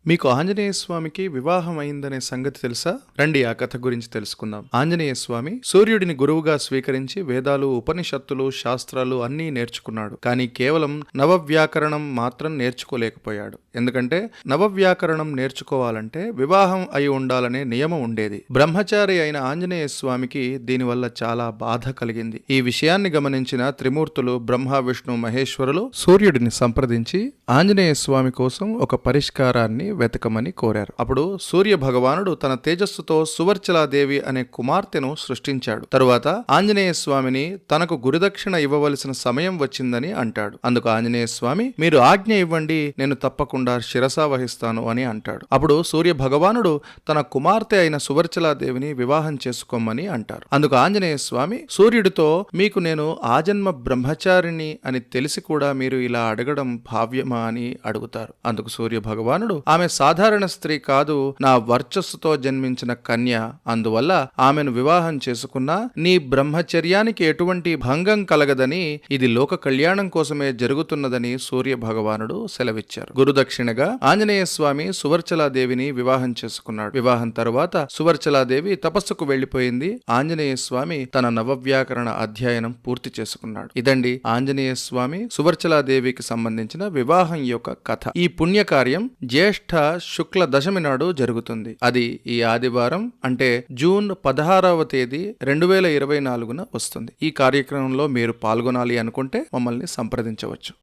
మీకు ఆంజనేయ స్వామికి వివాహం అయిందనే సంగతి తెలుసా? రండి ఆ కథ గురించి తెలుసుకుందాం. ఆంజనేయ స్వామి సూర్యుడిని గురువుగా స్వీకరించి వేదాలు, ఉపనిషత్తులు, శాస్త్రాలు అన్నీ నేర్చుకున్నాడు. కానీ కేవలం నవవ్యాకరణం మాత్రం నేర్చుకోలేకపోయాడు. ఎందుకంటే నవవ్యాకరణం నేర్చుకోవాలంటే వివాహం అయి ఉండాలనే నియమం ఉండేది. బ్రహ్మచారి అయిన ఆంజనేయ స్వామికి దీనివల్ల చాలా బాధ కలిగింది. ఈ విషయాన్ని గమనించిన త్రిమూర్తులు బ్రహ్మ, విష్ణు, మహేశ్వరులు సూర్యుడిని సంప్రదించి ఆంజనేయ స్వామి కోసం ఒక పరిష్కారాన్ని వెతకమని కోరారు. అప్పుడు సూర్య భగవానుడు తన తేజస్సుతో సువర్చలాదేవి అనే కుమార్తెను సృష్టించాడు. తరువాత ఆంజనేయ స్వామిని తనకు గురుదక్షిణ ఇవ్వవలసిన సమయం వచ్చిందని అంటాడు. అందుకు ఆంజనేయ స్వామి, మీరు ఆజ్ఞ ఇవ్వండి, నేను తప్పకుండా శిరసా వహిస్తాను అని అంటాడు. అప్పుడు సూర్య భగవానుడు తన కుమార్తె అయిన సువర్చలాదేవిని వివాహం చేసుకోమని అంటారు. అందుకు ఆంజనేయ స్వామి సూర్యుడితో, మీకు నేను ఆజన్మ బ్రహ్మచారిని అని తెలిసి కూడా మీరు ఇలా అడగడం భావ్యమా అని అడుగుతారు. అందుకు సూర్య భగవానుడు, ఆమె సాధారణ స్త్రీ కాదు, నా వర్చస్సుతో జన్మించిన కన్య, అందువల్ల ఆమెను వివాహం చేసుకున్నా నీ బ్రహ్మచర్యానికి ఎటువంటి భంగం కలగదని, ఇది లోక కళ్యాణం కోసమే జరుగుతున్నదని సూర్య భగవానుడు సెలవిచ్చారు. గురుదక్షిణగా ఆంజనేయ స్వామి సువర్చలాదేవిని వివాహం చేసుకున్నాడు. వివాహం తరువాత సువర్చలాదేవి తపస్సుకు వెళ్లిపోయింది. ఆంజనేయ స్వామి తన నవవ్యాకరణ అధ్యయనం పూర్తి చేసుకున్నాడు. ఇదండి ఆంజనేయ స్వామి సువర్చలాదేవికి సంబంధించిన వివాహం యొక్క కథ. ఈ పుణ్యకార్యం జ్యేష్ఠ శుక్ల దశమి నాడు జరుగుతుంది. అది ఈ ఆదివారం అంటే జూన్ 16వ తేదీ 2024న వస్తుంది. ఈ కార్యక్రమంలో మీరు పాల్గొనాలి అనుకుంటే మమ్మల్ని సంప్రదించవచ్చు.